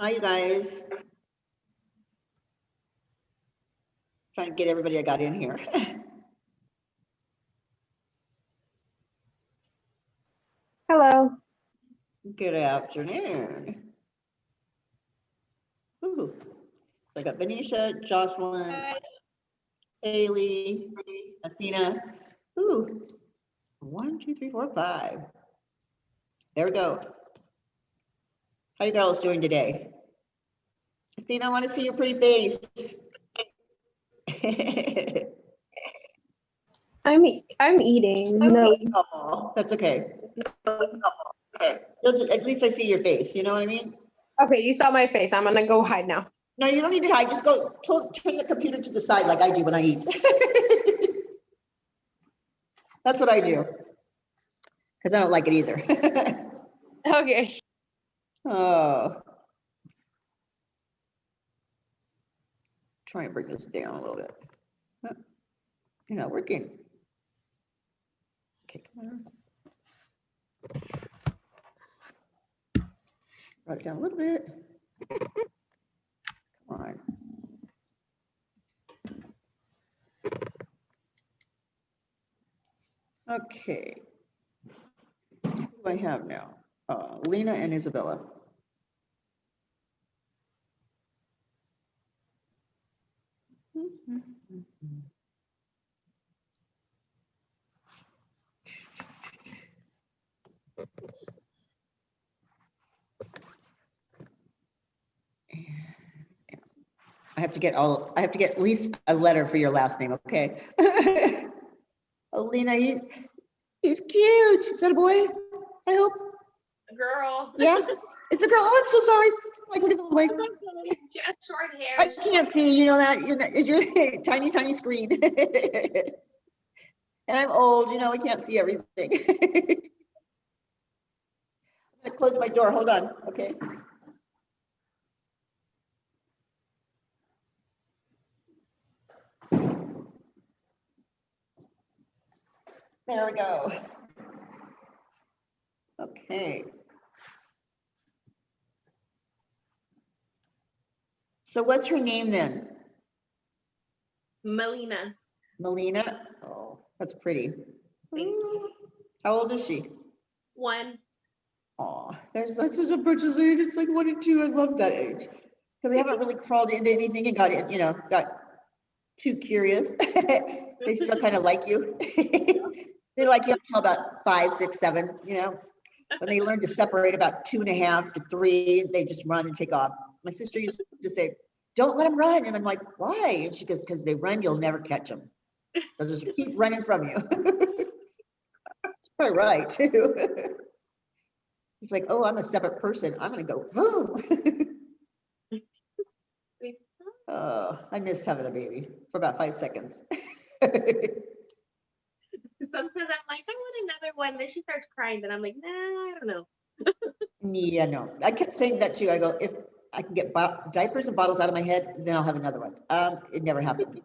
Hi, you guys. Trying to get everybody I got in here. Hello. Good afternoon. Ooh. I got Venetia, Jocelyn, Hi. Haley, Athena. Ooh. 1, 2, 3, 4, 5. There we go. How you girls doing today? Athena, I want to see your pretty face. I'm eating. No. Oh, that's okay. Okay. At least I see your face. You know what I mean? Okay, you saw my face. I'm gonna go hide now. No, you don't need to hide. Just go turn the computer to the side like I do when I eat. That's what I do. Because I don't like it either. Okay. Oh. Try and bring this down a little bit. You're not working. Okay, come on. Brought it down a little bit. Come on. Okay. Who do I have now? Lena and Isabella. I have to get at least a letter for your last name, okay? Oh, Lena, he's cute. Is that a boy? I hope. A girl. Yeah, it's a girl. Oh, I'm so sorry. Like, look at the leg. She has short hair. I can't see. You know that you're tiny, tiny screen. And I'm old. You know, I can't see everything. I'm gonna close my door. Hold on. Okay. There we go. Okay. So what's her name then? Melina. Melina? Oh, that's pretty. Thank you. How old is she? 1. Oh, that's such a precious age. It's like 1 and 2. I love that age. Because they haven't really crawled into anything and got in, got too curious. They still kind of like you. They like you until about 5, 6, 7, When they learn to separate about 2.5 to 3, they just run and take off. My sister used to say, don't let them run. And I'm like, why? And she goes, because they run, you'll never catch them. They'll just keep running from you. She's probably right, too. It's like, oh, I'm a separate person. I'm going to go, boom. Oh, I missed having a baby for about 5 seconds. Sometimes I'm like, I want another one. Then she starts crying. Then I'm like, nah, I don't know. Yeah, no. I kept saying that too. I go, if I can get diapers and bottles out of my head, then I'll have another one. It never happened.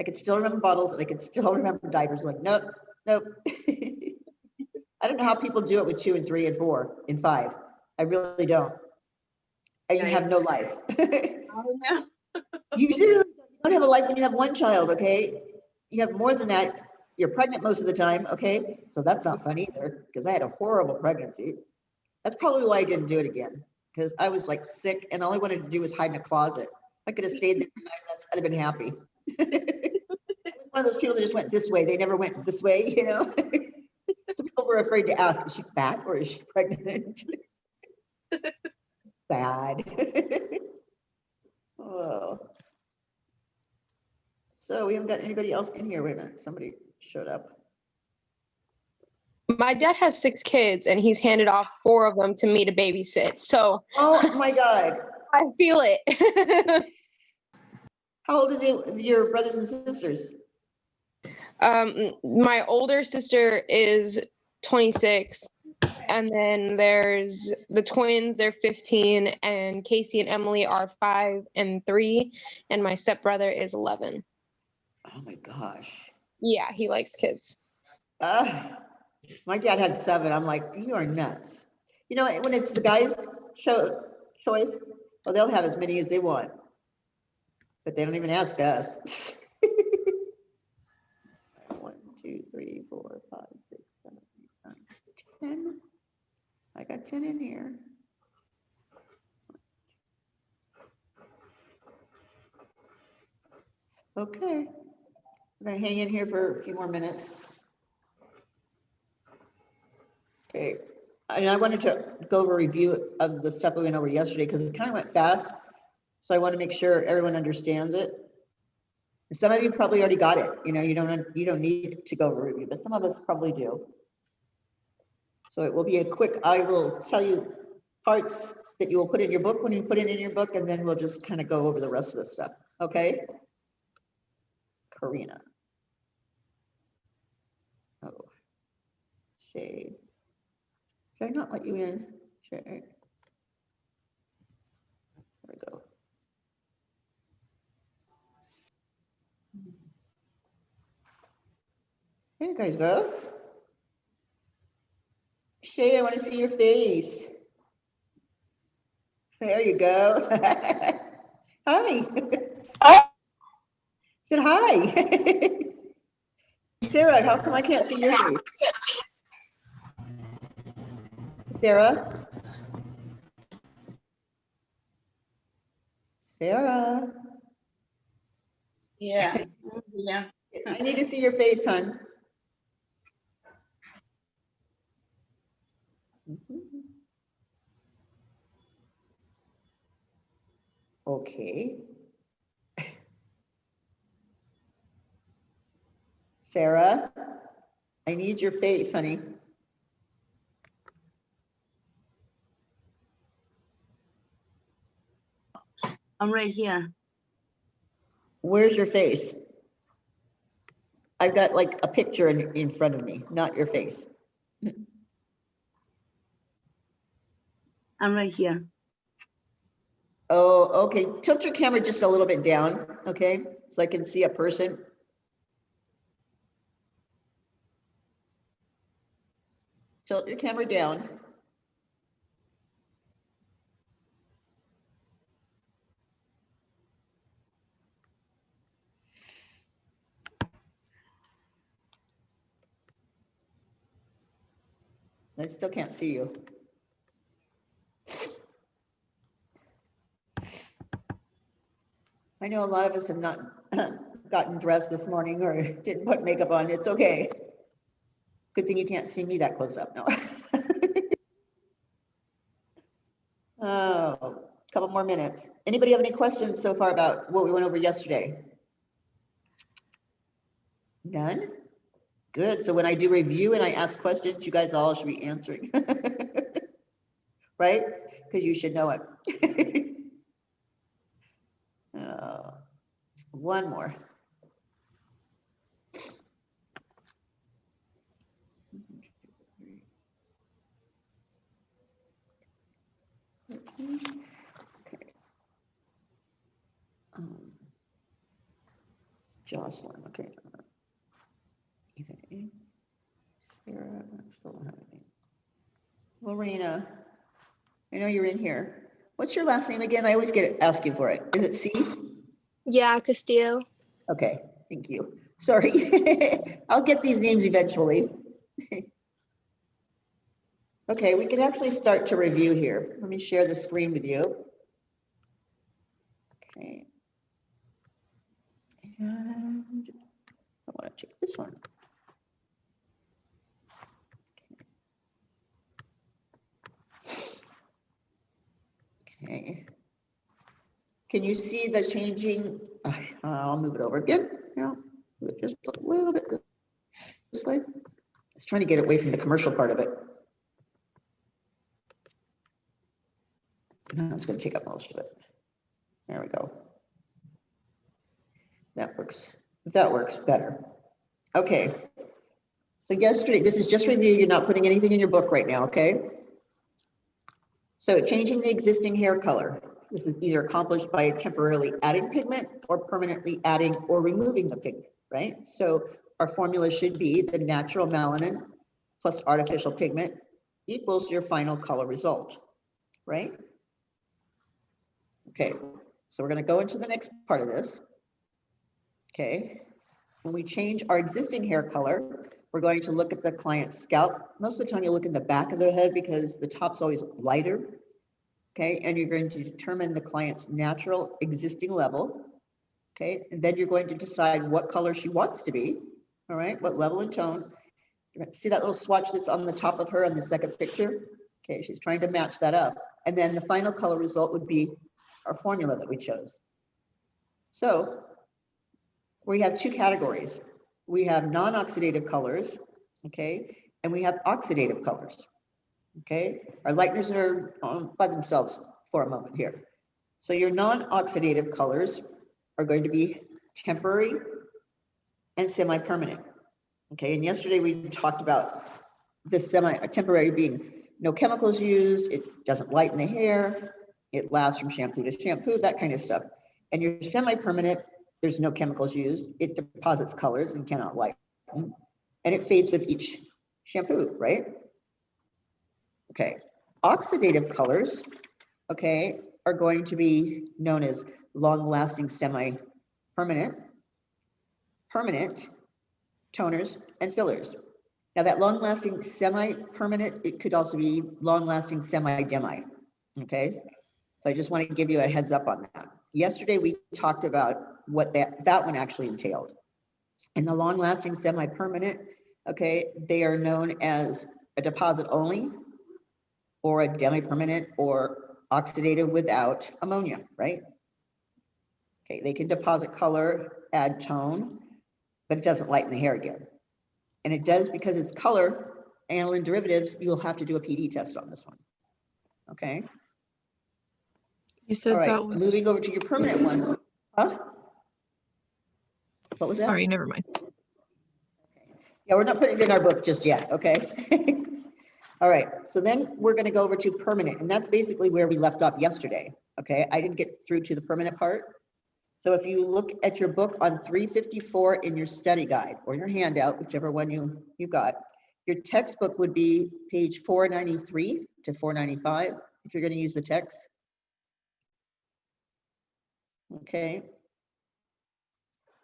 I could still remember bottles and I could still remember diapers. Like, nope, nope. I don't know how people do it with 2 and 3 and 4 and 5. I really don't. And you have no life. Oh, no. You usually don't have a life when you have 1 child, okay? You have more than that. You're pregnant most of the time, okay? So that's not fun either, because I had a horrible pregnancy. That's probably why I didn't do it again, because I was like sick and all I wanted to do was hide in a closet. I could have stayed there for 9 months, I'd have been happy. One of those people that just went this way. They never went this way, So people were afraid to ask, is she fat or is she pregnant? Sad. Oh. So we haven't got anybody else in here. Wait a minute, somebody showed up. My dad has 6 kids and he's handed off 4 of them to me to babysit. So Oh my God. I feel it. How old is your brothers and sisters? My older sister is 26. And then there's the twins, they're 15, and Casey and Emily are 5 and 3, and my stepbrother is 11. Oh my gosh. Yeah, he likes kids. My dad had 7. I'm like, you are nuts. When it's the guy's choice, Well, they'll have as many as they want, but they don't even ask us. 1, 2, 3, 4, 5, 6, 7, 8, 9, 10. I got 10 in here. Okay, we're gonna hang in here for a few more minutes. Okay, and I wanted to go over a review of the stuff we went over yesterday because it kind of went fast. So I want to make sure everyone understands it. And some of you probably already got it. You know, you don't need to go over a review, but some of us probably do. So it will be a quick, I will tell you parts that you will put in your book when you put it in your book, and then we'll just kind of go over the rest of the stuff. Okay? Karina. Oh, Shay. Should I not let you in? Shay. There we go. There you guys go. Shay, I want to see your face. There you go. Hi. Said hi. Sarah, how come I can't see your face? Sarah? Sarah? Yeah. Yeah. I need to see your face, hon. Okay. Sarah, I need your face, honey. I'm right here. Where's your face? I've got like a picture in front of me, not your face. I'm right here. Oh, okay. Tilt your camera just a little bit down, okay? So I can see a person. Tilt your camera down. I still can't see you. I know a lot of us have not gotten dressed this morning or didn't put makeup on. It's okay. Good thing you can't see me that close up. No. Oh, a couple more minutes. Anybody have any questions so far about what we went over yesterday? None? Good. So when I do review and I ask questions, you guys all should be answering. Right? Because you should know it. One more. Okay. Jocelyn, okay. Even Sarah, still don't have anything. Lorena, I know you're in here. What's your last name again? I always ask you for it. Is it C? Yeah, Castillo. Okay, thank you. Sorry. I'll get these names eventually. Okay, we can actually start to review here. Let me share the screen with you. Okay. And I want to take this one. Okay. Can you see the changing? I'll move it over again. Yeah, move it just a little bit this way. Just trying to get away from the commercial part of it. No, it's going to take up most of it. There we go. That works. That works better. Okay. So yesterday, this is just review. You're not putting anything in your book right now, okay? So changing the existing hair color. This is either accomplished by temporarily adding pigment or permanently adding or removing the pigment, right? So our formula should be the natural melanin plus artificial pigment equals your final color result, right? Okay, so we're going to go into the next part of this. Okay, when we change our existing hair color, we're going to look at the client's scalp. Most of the time you look in the back of their head because the top's always lighter. Okay, and you're going to determine the client's natural existing level. Okay, and then you're going to decide what color she wants to be. All right, what level and tone. You're going to see that little swatch that's on the top of her on the second picture. Okay, she's trying to match that up. And then the final color result would be our formula that we chose. So we have two categories. We have non-oxidative colors, okay, and we have oxidative colors, okay. Our lighteners are by themselves for a moment here. So your non-oxidative colors are going to be temporary and semi-permanent, okay. And yesterday we talked about the temporary being no chemicals used, it doesn't lighten the hair, it lasts from shampoo to shampoo, that kind of stuff. And your semi-permanent, there's no chemicals used, it deposits colors and cannot lighten, and it fades with each shampoo, right? Okay, oxidative colors, okay, are going to be known as long-lasting semi-permanent, permanent, toners, and fillers. Now that long-lasting semi-permanent, it could also be long-lasting semi-demi, okay? So I just want to give you a heads up on that. Yesterday, we talked about what that one actually entailed. And the long-lasting semi-permanent, okay, they are known as a deposit only, or a demi-permanent, or oxidative without ammonia, right? Okay, they can deposit color, add tone, but it doesn't lighten the hair again. And it does because it's color, aniline derivatives, you'll have to do a PD test on this one, okay? You said All right, that was. moving over to your permanent one. Huh? What was that? Sorry, never mind. Yeah, we're not putting it in our book just yet, okay? All right, so then we're gonna go over to permanent, and that's basically where we left off yesterday, okay? I didn't get through to the permanent part. So if you look at your book on 354 in your study guide or your handout, whichever one you got, your textbook would be page 493 to 495 if you're gonna use the text. Okay.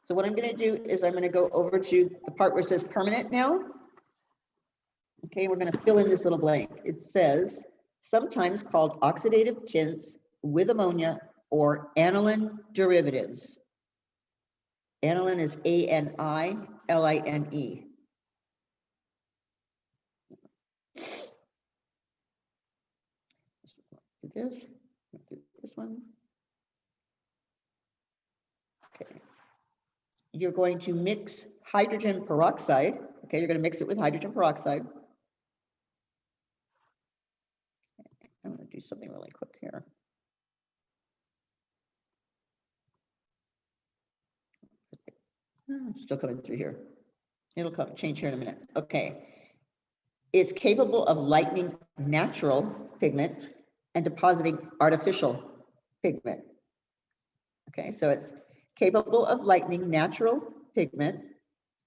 So what I'm going to do is I'm going to go over to the part where it says permanent now. Okay, we're going to fill in this little blank. It says, sometimes called oxidative tints with ammonia or aniline derivatives. Aniline is A-N-I-L-I-N-E. This one. Okay. You're going to mix hydrogen peroxide. Okay, you're going to mix it with hydrogen peroxide. I'm going to do something really quick here. Still coming through here. It'll come change here in a minute. Okay. It's capable of lightening natural pigment and depositing artificial pigment. Okay, so it's capable of lightening natural pigment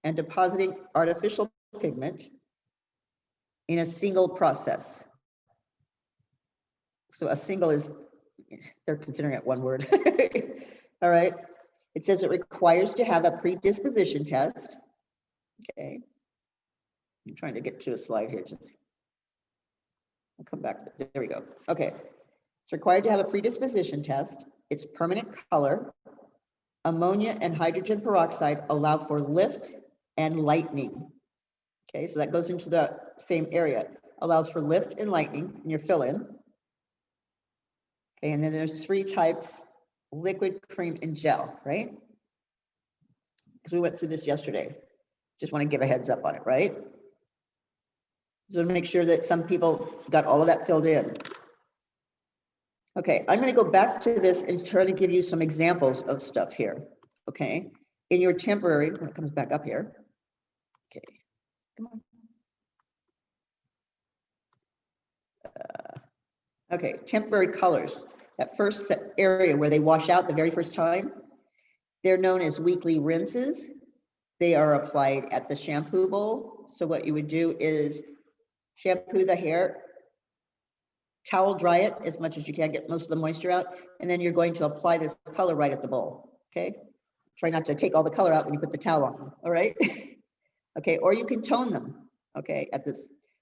and depositing artificial pigment in a single process. So a single is, they're considering it one word. All right. It says it requires to have a predisposition test. Okay. I'm trying to get to a slide here. I'll come back. There we go. Okay. It's required to have a predisposition test. It's permanent color. Ammonia and hydrogen peroxide allow for lift and lightening. Okay, so that goes into the same area. Allows for lift and lightening in your fill-in. Okay, and then there's three types: liquid, cream, and gel, right? Because we went through this yesterday. Just want to give a heads up on it, right? So to make sure that some people got all of that filled in. Okay, I'm going to go back to this and try to give you some examples of stuff here. Okay, in your temporary, when it comes back up here. Okay, come on. Okay, temporary colors. That first area where they wash out the very first time, they're known as weekly rinses. They are applied at the shampoo bowl. So what you would do is shampoo the hair, Towel dry it as much as you can, get most of the moisture out, and then you're going to apply this color right at the bowl, okay? Try not to take all the color out when you put the towel on, all right? Okay, or you can tone them, okay, at this,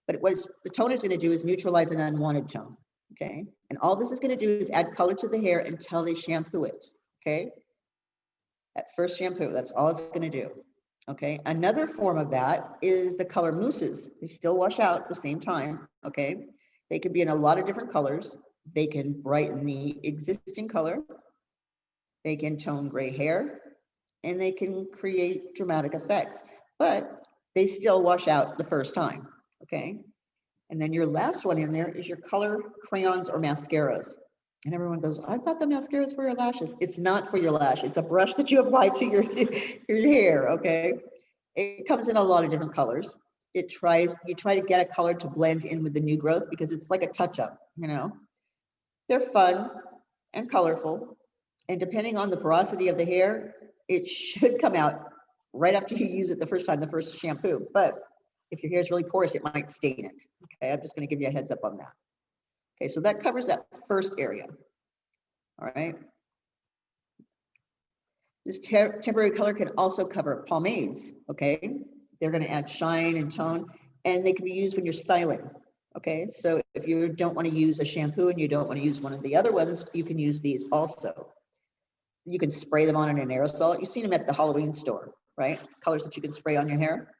but what the toner is going to do is neutralize an unwanted tone, okay? And all this is going to do is add color to the hair until they shampoo it, okay? At first shampoo, that's all it's going to do, okay? Another form of that is the color mousses. They still wash out at the same time, okay? They could be in a lot of different colors. They can brighten the existing color. They can tone gray hair, and they can create dramatic effects, but they still wash out the first time, okay? And then your last one in there is your color crayons or mascaras. And everyone goes, I thought the mascara is for your lashes. It's not for your lash. It's a brush that you apply to your hair, okay? It comes in a lot of different colors. You try to get a color to blend in with the new growth because it's like a touch-up, you know? They're fun and colorful. And depending on the porosity of the hair, it should come out right after you use it the first time, the first shampoo. But if your hair is really porous, it might stain it. Okay, I'm just going to give you a heads up on that. Okay, so that covers that first area. All right. This temporary color can also cover pomades. Okay, they're going to add shine and tone, and they can be used when you're styling. Okay, so if you don't want to use a shampoo and you don't want to use one of the other ones, you can use these also. You can spray them on in an aerosol. You've seen them at the Halloween store, right? Colors that you can spray on your hair.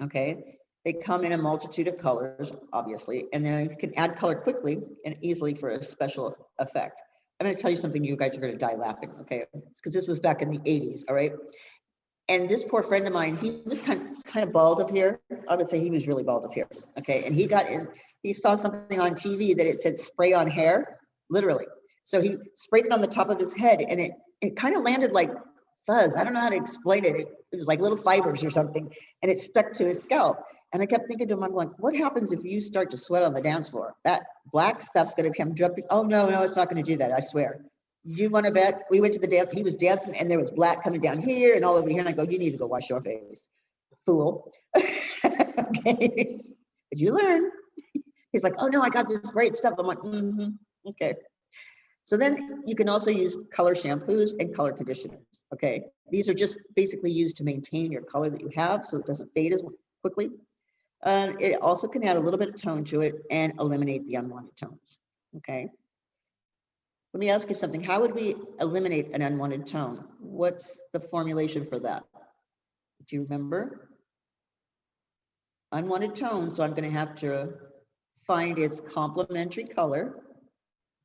Okay, they come in a multitude of colors, obviously, and then you can add color quickly and easily for a special effect. I'm going to tell you something, you guys are going to die laughing, okay? Because this was back in the 80s, all right? And this poor friend of mine, he was kind of bald up here. I would say he was really bald up here, okay? And he saw something on TV that it said spray on hair, literally. So he sprayed it on the top of his head, and it kind of landed like fuzz. I don't know how to explain it. It was like little fibers or something, and it stuck to his scalp. And I kept thinking to him, I'm going, what happens if you start to sweat on the dance floor? That black stuff's going to come dripping. Oh, no, it's not going to do that, I swear. You want to bet? We went to the dance, he was dancing, and there was black coming down here and all over here. And I go, you need to go wash your face, fool. Okay, did you learn? He's like, oh, no, I got this great stuff. I'm like, okay. So then you can also use color shampoos and color conditioners. Okay, these are just basically used to maintain your color that you have so it doesn't fade as quickly. And it also can add a little bit of tone to it and eliminate the unwanted tones. Okay. Let me ask you something. How would we eliminate an unwanted tone? What's the formulation for that? Do you remember? Unwanted tone, so I'm going to have to find its complementary color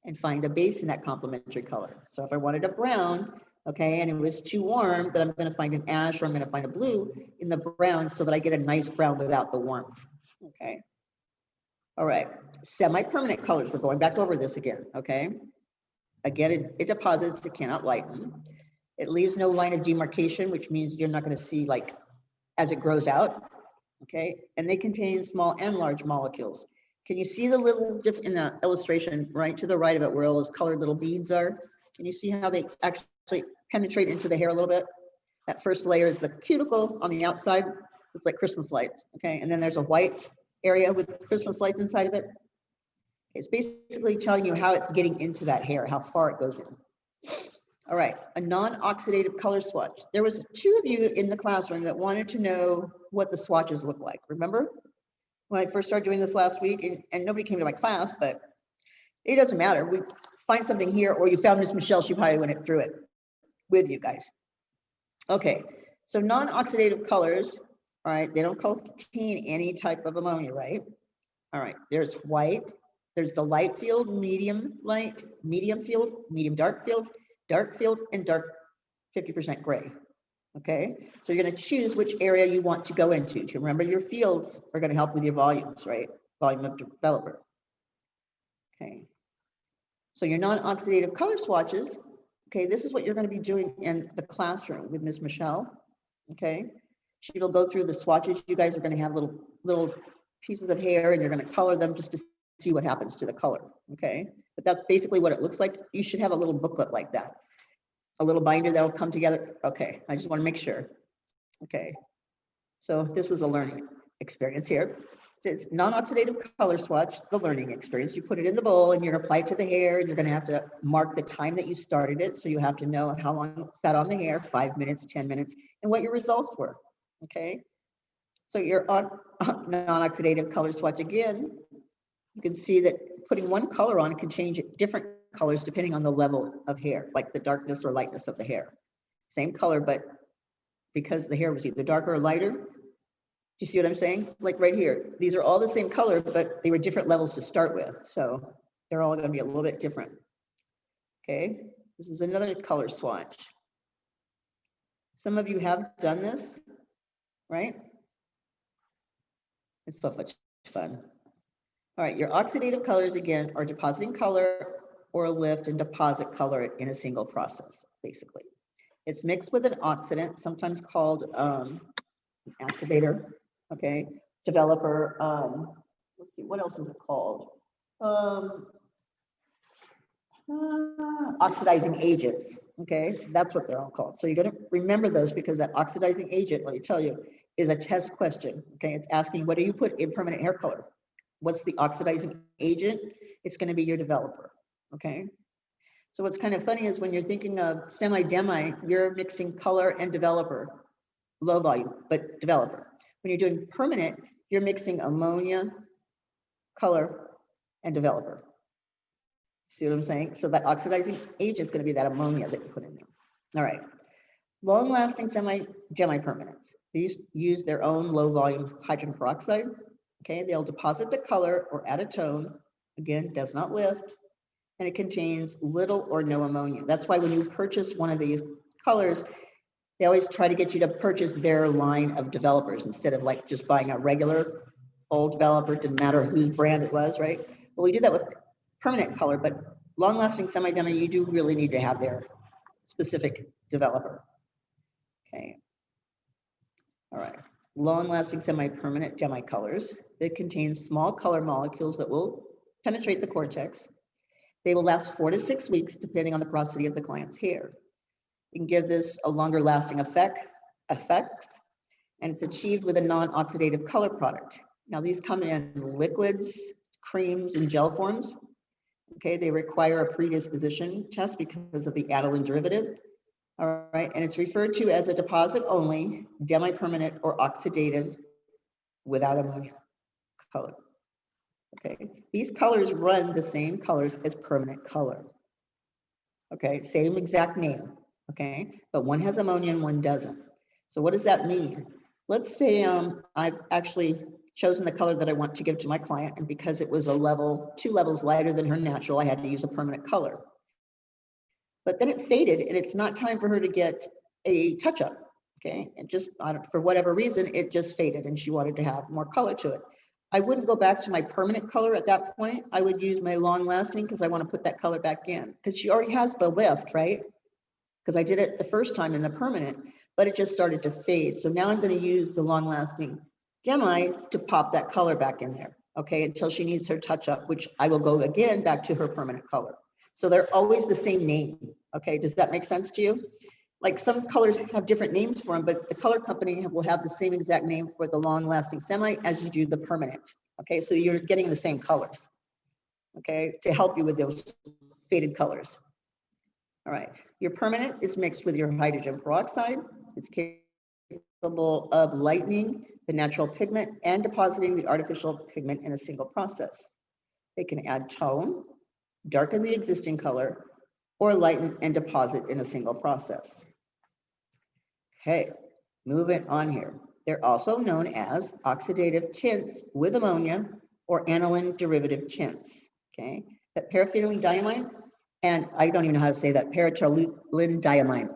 and find a base in that complementary color. So if I wanted a brown, okay, and it was too warm, then I'm going to find an ash or I'm going to find a blue in the brown so that I get a nice brown without the warmth. Okay. All right. Semi-permanent colors. We're going back over this again. Okay. Again, it deposits, it cannot lighten. It leaves no line of demarcation, which means you're not going to see like as it grows out. Okay. And they contain small and large molecules. Can you see the little difference in the illustration right to the right of it where all those colored little beads are? Can you see how they actually penetrate into the hair a little bit? That first layer is the cuticle on the outside. It's like Christmas lights, okay? And then there's a white area with Christmas lights inside of it. It's basically telling you how it's getting into that hair, how far it goes in. All right, a non-oxidative color swatch. There was 2 of you in the classroom that wanted to know what the swatches look like, remember? When I first started doing this last week, and nobody came to my class, but it doesn't matter. We find something here, or you found Miss Michelle, she probably went through it with you guys. Okay, so non-oxidative colors, all right, they don't contain any type of ammonia, right? All right, there's white, there's the light field, medium light, medium field, medium dark field, and dark 50% gray. Okay, so you're going to choose which area you want to go into. To remember, your fields are going to help with your volumes, right? Volume of developer. Okay, so your non-oxidative color swatches. Okay, this is what you're going to be doing in the classroom with Miss Michelle. Okay, she will go through the swatches. You guys are going to have little pieces of hair, and you're going to color them just to see what happens to the color. Okay, but that's basically what it looks like. You should have a little booklet like that. A little binder that'll come together. Okay, I just want to make sure. Okay, so this was a learning experience here. It's non-oxidative color swatch, the learning experience. You put it in the bowl and you're gonna apply it to the hair, and you're gonna have to mark the time that you started it. So you have to know how long it sat on the hair, 5 minutes, 10 minutes, and what your results were, okay? So your non-oxidative color swatch, again, you can see that putting one color on can change different colors depending on the level of hair, like the darkness or lightness of the hair. Same color, but because the hair was either darker or lighter, you see what I'm saying? Like right here, these are all the same color, but they were different levels to start with. So they're all gonna be a little bit different. Okay, this is another color swatch. Some of you have done this, right? It's so much fun. All right, your oxidative colors again are depositing color or lift and deposit color in a single process, basically. It's mixed with an oxidant, sometimes called activator, okay, developer, let's see, what else is it called? Oxidizing agents, okay, that's what they're all called. So you're gonna remember those because that oxidizing agent, let me tell you, is a test question, okay? It's asking, what do you put in permanent hair color? What's the oxidizing agent? It's gonna be your developer, okay? So what's kind of funny is when you're thinking of semi-demi, you're mixing color and developer, low volume, but developer. When you're doing permanent, you're mixing ammonia, color, and developer. See what I'm saying? So that oxidizing agent is going to be that ammonia that you put in there. All right. Long-lasting semi-demi permanents. These use their own low-volume hydrogen peroxide. Okay, they'll deposit the color or add a tone. Again, does not lift, and it contains little or no ammonia. That's why when you purchase one of these colors, they always try to get you to purchase their line of developers instead of like just buying a regular old developer, didn't matter whose brand it was, right? Well, we do that with permanent color, but long-lasting semi-demi, you do really need to have their specific developer. Okay. All right. Long-lasting semi-permanent demi colors that contain small color molecules that will penetrate the cortex. They will last 4 to 6 weeks, depending on the porosity of the client's hair. You can give this a longer lasting effect, and it's achieved with a non-oxidative color product. Now these come in liquids, creams, and gel forms. Okay, they require a predisposition test because of the aniline derivative. All right, and it's referred to as a deposit only, demi-permanent or oxidative without ammonia color. Okay, these colors run the same colors as permanent color. Okay, same exact name. Okay, but one has ammonia and one doesn't. So what does that mean? Let's say I've actually chosen the color that I want to give to my client, and because it was a level, 2 levels lighter than her natural, I had to use a permanent color. But then it faded, and it's not time for her to get a touch-up. Okay, and just for whatever reason, it just faded, and she wanted to have more color to it. I wouldn't go back to my permanent color at that point. I would use my long-lasting because I want to put that color back in because she already has the lift, right? Because I did it the first time in the permanent, but it just started to fade. So now I'm going to use the long-lasting demi to pop that color back in there, okay, until she needs her touch-up, which I will go again back to her permanent color. So they're always the same name, okay? Does that make sense to you? Like some colors have different names for them, but the color company will have the same exact name for the long-lasting semi as you do the permanent, okay? So you're getting the same colors, okay, to help you with those faded colors. All right, your permanent is mixed with your hydrogen peroxide. It's capable of lightening the natural pigment and depositing the artificial pigment in a single process. They can add tone, darken the existing color, or lighten and deposit in a single process. Okay, moving on here. They're also known as oxidative tints with ammonia or aniline derivative tints, okay? That paraphenyldiamine, and I don't even know how to say that, paratoluendiamine,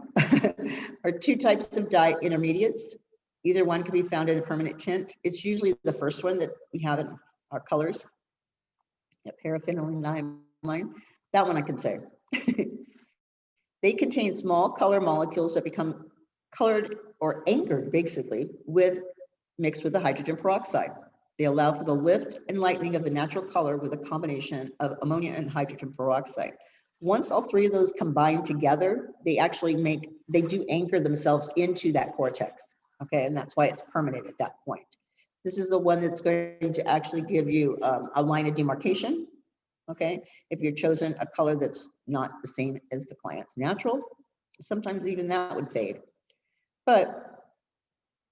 are 2 types of dye intermediates. Either one can be found in a permanent tint. It's usually the first one that we have in our colors. Yeah, paraphenyldiamine, that one I can say. They contain small color molecules that become colored or anchored basically mixed with the hydrogen peroxide. They allow for the lift and lightening of the natural color with a combination of ammonia and hydrogen peroxide. Once all 3 of those combine together, they do anchor themselves into that cortex. Okay, and that's why it's permanent at that point. This is the one that's going to actually give you a line of demarcation. Okay, if you're chosen a color that's not the same as the client's natural, sometimes even that would fade. But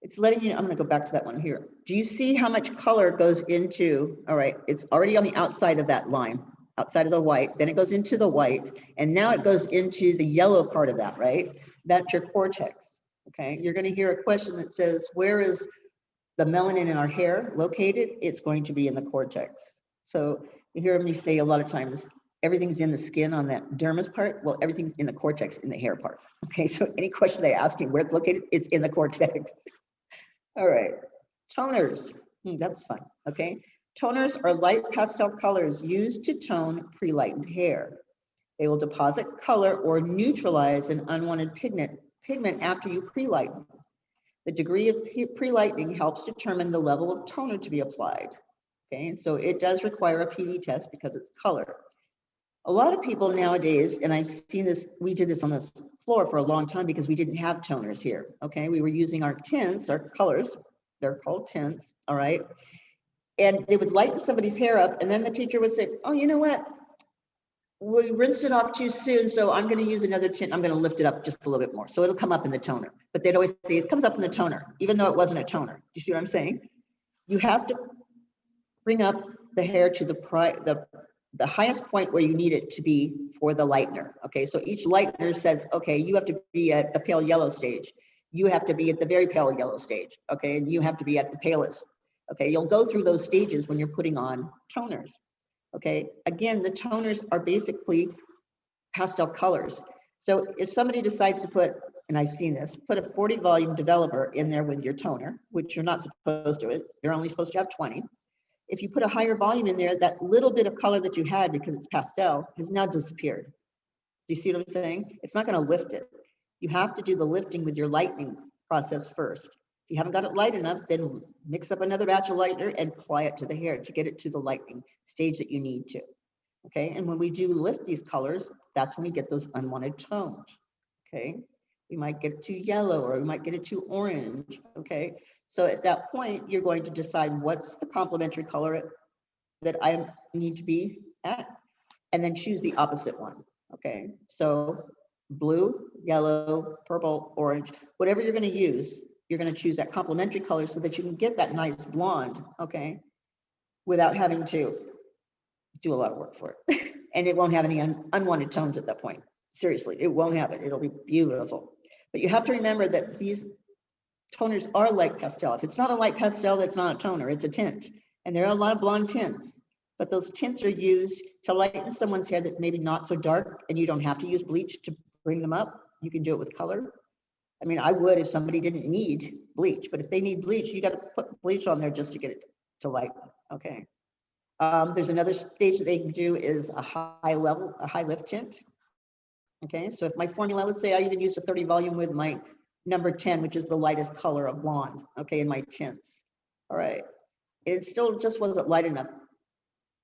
it's letting you, I'm going to go back to that one here. Do you see how much color goes into, all right, it's already on the outside of that line, outside of the white, then it goes into the white, and now it goes into the yellow part of that, right? That's your cortex, okay? You're going to hear a question that says, where is the melanin in our hair located? It's going to be in the cortex. So you hear me say a lot of times, everything's in the skin on that dermis part. Well, everything's in the cortex in the hair part. Okay, so any question they ask you where it's located, it's in the cortex. All right, toners, that's fun, okay? Toners are light pastel colors used to tone pre-lightened hair. They will deposit color or neutralize an unwanted pigment after you pre-lighten. The degree of pre-lightening helps determine the level of toner to be applied. Okay, and so it does require a PD test because it's color. A lot of people nowadays, and I've seen this, we did this on the floor for a long time because we didn't have toners here. Okay, we were using our tints, our colors, they're called tints, all right? And they would lighten somebody's hair up, and then the teacher would say, oh, you know what? We rinsed it off too soon, so I'm going to use another tint. I'm going to lift it up just a little bit more. So it'll come up in the toner. But they'd always say it comes up in the toner, even though it wasn't a toner. Do you see what I'm saying? You have to bring up the hair to the highest point where you need it to be for the lightener. Okay, so each lightener says, okay, you have to be at the pale yellow stage. You have to be at the very pale yellow stage. Okay, and you have to be at the palest. Okay, you'll go through those stages when you're putting on toners. Okay, again, the toners are basically pastel colors. So if somebody decides to put, and I've seen this, put a 40 volume developer in there with your toner, which you're not supposed to, you're only supposed to have 20. If you put a higher volume in there, that little bit of color that you had because it's pastel has now disappeared. Do you see what I'm saying? It's not going to lift it. You have to do the lifting with your lightening process first. If you haven't got it light enough, then mix up another batch of lightener and apply it to the hair to get it to the lightening stage that you need to. Okay, and when we do lift these colors, that's when we get those unwanted tones. Okay, we might get it too yellow or we might get it too orange. Okay, so at that point, you're going to decide what's the complementary color that I need to be at, and then choose the opposite one. Okay, so blue, yellow, purple, orange, whatever you're going to use, you're going to choose that complementary color so that you can get that nice blonde, okay, without having to do a lot of work for it. And it won't have any unwanted tones at that point. Seriously, it won't have it. It'll be beautiful. But you have to remember that these toners are light pastel. If it's not a light pastel, that's not a toner, it's a tint. And there are a lot of blonde tints, but those tints are used to lighten someone's hair that's maybe not so dark, and you don't have to use bleach to bring them up. You can do it with color. I mean, I would if somebody didn't need bleach, but if they need bleach, you got to put bleach on there just to get it to lighten, okay? There's another stage that they can do is a high lift tint. Okay, so if my formula, let's say I even use a 30 volume with my number 10, which is the lightest color of blonde, okay, in my tints. All right, it still just wasn't light enough.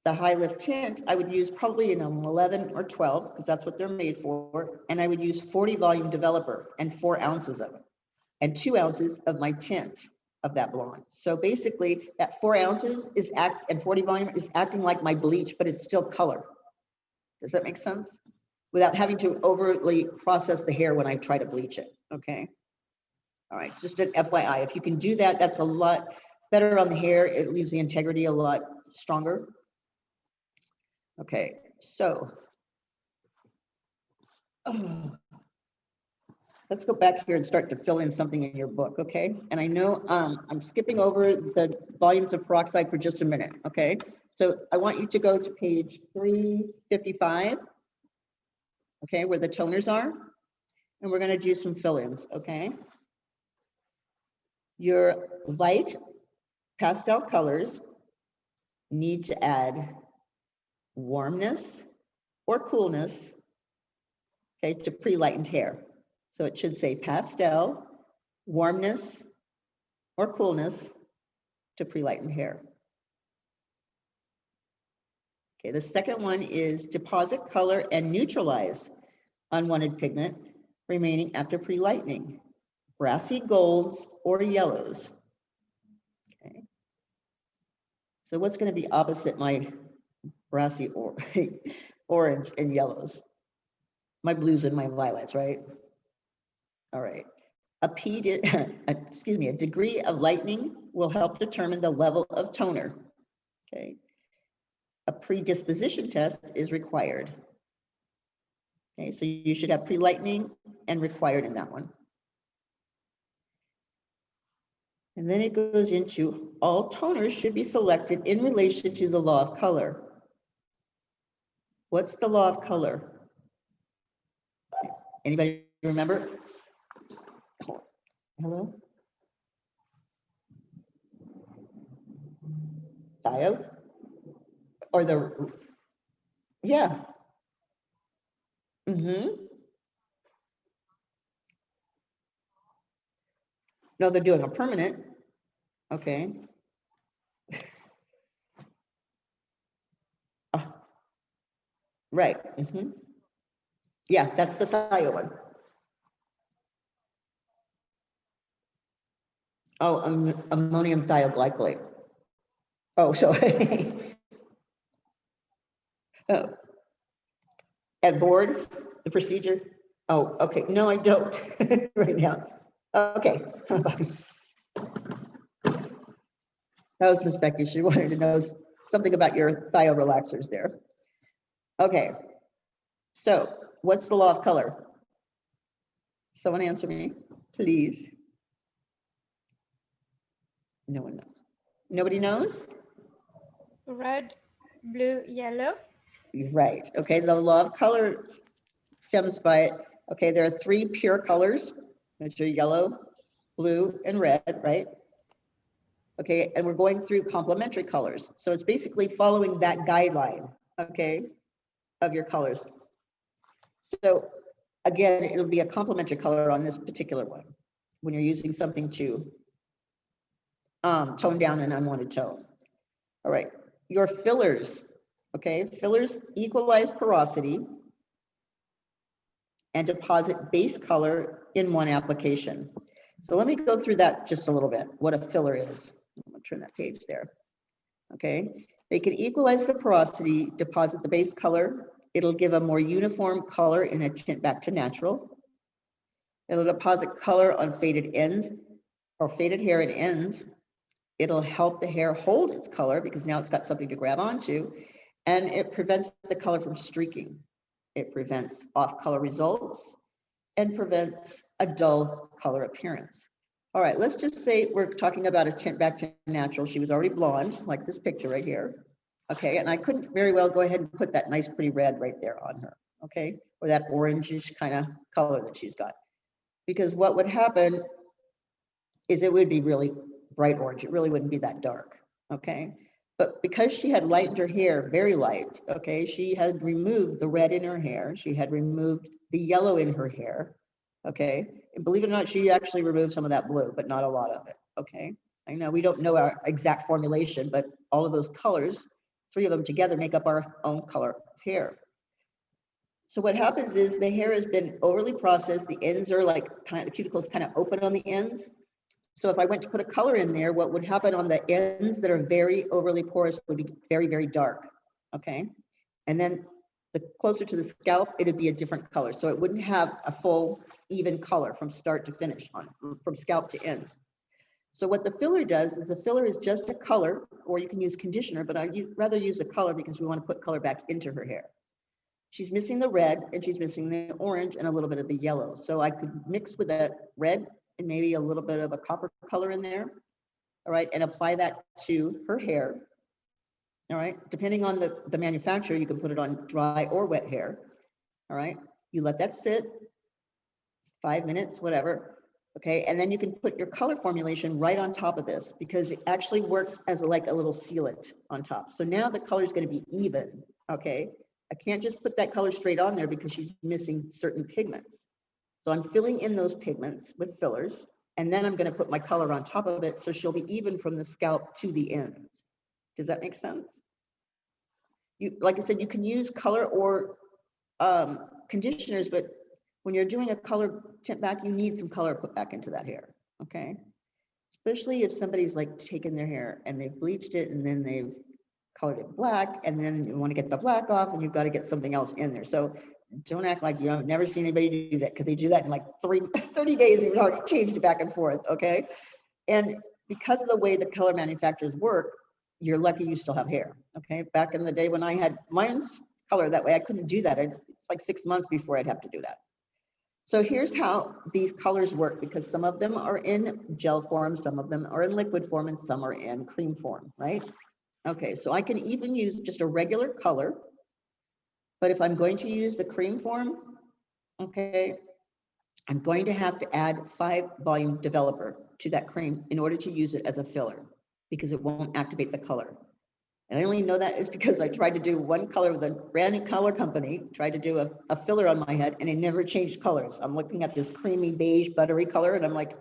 The high lift tint, I would use probably an 11 or 12, because that's what they're made for. And I would use 40 volume developer and 4 ounces of it, and 2 ounces of my tint of that blonde. So basically that 4 ounces is and 40 volume is acting like my bleach, but it's still color. Does that make sense? Without having to overly process the hair when I try to bleach it, okay? All right, just an FYI, if you can do that, that's a lot better on the hair. It leaves the integrity a lot stronger. Okay, so, let's go back here and start to fill in something in your book, okay? And I know I'm skipping over the volumes of peroxide for just a minute, okay? So I want you to go to page 355, okay, where the toners are, and we're gonna do some fill-ins, okay? Your light pastel colors need to add warmness or coolness, okay, to pre-lightened hair. So it should say pastel, warmness, or coolness to pre-lightened hair. Okay, the second one is deposit color and neutralize unwanted pigment remaining after pre-lightening, brassy golds or yellows. Okay, So what's going to be opposite my brassy or orange and yellows? My blues and my violets, right? All right. Excuse me, a degree of lightening will help determine the level of toner. Okay. A predisposition test is required. Okay, so you should have pre-lightning and required in that one. And then it goes into all toners should be selected in relation to the law of color. What's the law of color? Anybody remember? Hello? Diode? Or the, yeah. No, they're doing a permanent. Okay. Right. Yeah, that's the thiol one. Oh, ammonium thioglycolate. Oh, so oh. At board, the procedure. Oh, okay. No, I don't right now. Okay. That was Miss Becky. She wanted to know something about your thio relaxers there. Okay. So what's the law of color? Someone answer me, please. No one knows. Nobody knows? Red, blue, yellow. Right. Okay. The law of color stems by it. Okay. There are three pure colors, which are yellow, blue, and red, right? Okay. And we're going through complementary colors. So it's basically following that guideline, okay, of your colors. So again, it'll be a complementary color on this particular one when you're using something to tone down an unwanted tone. All right, your fillers, okay? Fillers equalize porosity and deposit base color in one application. So let me go through that just a little bit, what a filler is. I'm gonna turn that page there, okay? They can equalize the porosity, deposit the base color. It'll give a more uniform color in a tint back to natural. It'll deposit color on faded ends or faded hair and ends. It'll help the hair hold its color because now it's got something to grab onto, and it prevents the color from streaking. It prevents off-color results and prevents a dull color appearance. All right, let's just say we're talking about a tint back to natural. She was already blonde, like this picture right here. Okay, and I couldn't very well go ahead and put that nice pretty red right there on her, okay? Or that orangish kind of color that she's got. Because what would happen is it would be really bright orange. It really wouldn't be that dark, okay? But because she had lightened her hair, very light, okay, she had removed the red in her hair. She had removed the yellow in her hair, okay? And believe it or not, she actually removed some of that blue, but not a lot of it, okay? I know we don't know our exact formulation, but all of those colors, three of them together make up our own color of hair. So what happens is the hair has been overly processed. The ends are like kind of, the cuticles kind of open on the ends. So if I went to put a color in there, what would happen on the ends that are very overly porous would be very, very dark, okay? And then the closer to the scalp, it'd be a different color. So it wouldn't have a full, even color from start to finish, from scalp to ends. So what the filler does is the filler is just a color, or you can use conditioner, but I'd rather use a color because we want to put color back into her hair. She's missing the red and she's missing the orange and a little bit of the yellow. So I could mix with that red and maybe a little bit of a copper color in there, all right, and apply that to her hair, all right? Depending on the manufacturer, you can put it on dry or wet hair, all right? You let that sit 5 minutes, whatever, okay? And then you can put your color formulation right on top of this because it actually works as like a little sealant on top. So now the color is gonna be even, okay? I can't just put that color straight on there because she's missing certain pigments. So I'm filling in those pigments with fillers, and then I'm going to put my color on top of it so she'll be even from the scalp to the ends. Does that make sense? You, like I said, you can use color or conditioners, but when you're doing a color tint back, you need some color put back into that hair, okay? Especially if somebody's like taken their hair and they've bleached it and then they've colored it black, and then you want to get the black off and you've got to get something else in there. So don't act like you have never seen anybody do that, because they do that in like 30 days. You've already changed it back and forth, okay? And because of the way the color manufacturers work, you're lucky you still have hair, okay? Back in the day when I had mine's color that way, I couldn't do that. It's like 6 months before I'd have to do that. So here's how these colors work, because some of them are in gel form, some of them are in liquid form, and some are in cream form, right? Okay, so I can even use just a regular color, but if I'm going to use the cream form, okay, I'm going to have to add 5 volume developer to that cream in order to use it as a filler, because it won't activate the color. And I only know that is because I tried to do one color with a brand new color company, tried to do a filler on my head, and it never changed colors. I'm looking at this creamy beige buttery color and I'm like,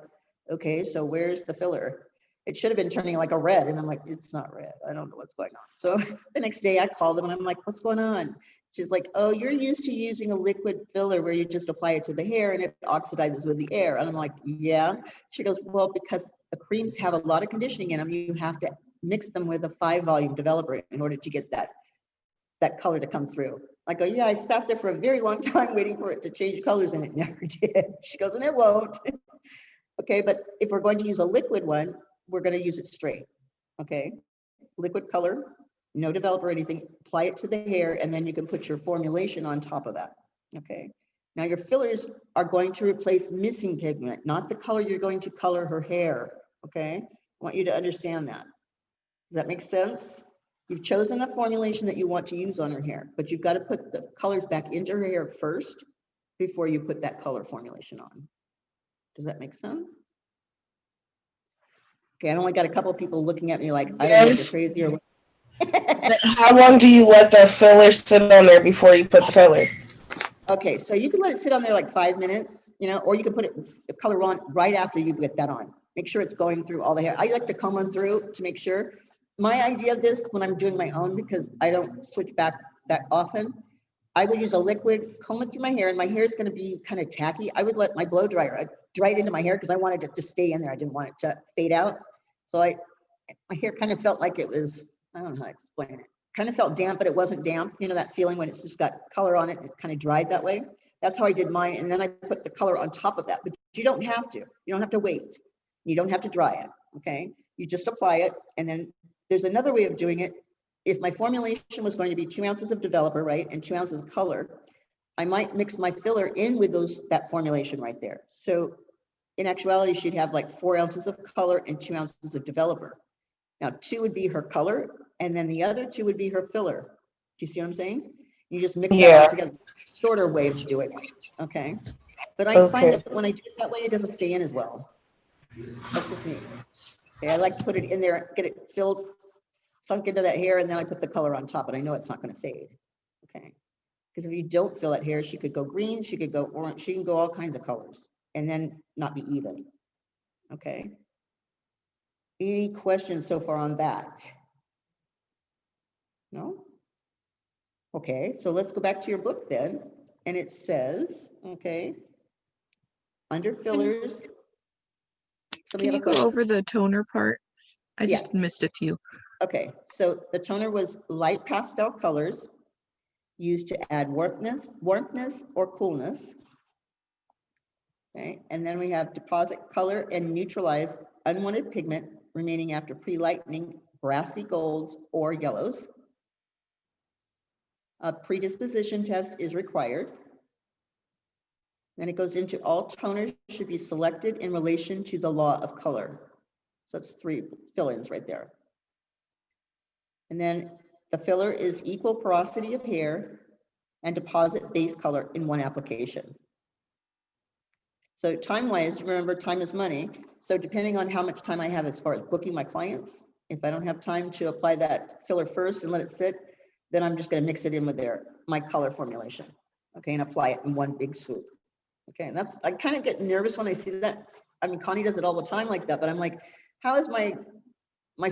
okay, so where's the filler? It should have been turning like a red, and I'm like, it's not red. I don't know what's going on. So the next day I called them and I'm like, what's going on? She's like, oh, you're used to using a liquid filler where you just apply it to the hair and it oxidizes with the air. And I'm like, yeah. She goes, well, because the creams have a lot of conditioning in them, you have to mix them with a 5 volume developer in order to get that color to come through. I go, yeah, I sat there for a very long time waiting for it to change colors and it never did. She goes, and it won't. Okay, but if we're going to use a liquid one, we're going to use it straight. Okay, liquid color, no developer or anything, apply it to the hair, and then you can put your formulation on top of that. Okay, now your fillers are going to replace missing pigment, not the color you're going to color her hair. Okay, I want you to understand that. Does that make sense? You've chosen a formulation that you want to use on her hair, but you've got to put the colors back into her hair first before you put that color formulation on. Does that make sense? Okay, I only got a couple of people looking at me like, I don't know if you're crazy or what. How long do you let the filler sit on there before you put the color? Okay, so you can let it sit on there like 5 minutes, you know, or you can put the color on right after you get that on. Make sure it's going through all the hair. I like to comb them through to make sure. My idea of this when I'm doing my own, because I don't switch back that often, I would use a liquid, comb it through my hair, and my hair is going to be kind of tacky. I would let my blow dryer, I'd dry it into my hair because I wanted it to stay in there. I didn't want it to fade out. So my hair kind of felt like it was, I don't know how to explain it. Kind of felt damp, but it wasn't damp. You know, that feeling when it's just got color on it, it kind of dried that way. That's how I did mine. And then I put the color on top of that, but you don't have to. You don't have to wait. You don't have to dry it, okay? You just apply it. And then there's another way of doing it. If my formulation was going to be 2 ounces of developer, right, and 2 ounces of color, I might mix my filler in with that formulation right there. So in actuality, she'd have like 4 ounces of color and 2 ounces of developer. Now, 2 would be her color, and then the other 2 would be her filler. Do you see what I'm saying? You just mix that all together. Shorter way to do it, okay? But I find that when I do it that way, it doesn't stay in as well. That's just me. Okay, I like to put it in there, get it filled, sunk into that hair, and then I put the color on top, and I know it's not going to fade. Okay, because if you don't fill that hair, she could go green, she could go orange, she can go all kinds of colors, and then not be even. Okay. Any questions so far on that? No? Okay, so let's go back to your book then. And it says, okay, under fillers. Can you go over the toner part? I just missed a few. Okay, so the toner was light pastel colors used to add warmth or coolness. Okay, and then we have deposit color and neutralize unwanted pigment remaining after pre-lightening brassy golds or yellows. A predisposition test is required. Then it goes into all toners should be selected in relation to the law of color. So that's 3 fill-ins right there. And then the filler is equal porosity of hair and deposit base color in one application. So time-wise, remember time is money. So depending on how much time I have as far as booking my clients, if I don't have time to apply that filler first and let it sit, then I'm just going to mix it in with my color formulation, okay, and apply it in one big swoop. Okay, and I kind of get nervous when I see that. I mean, Connie does it all the time like that, but I'm like, how is my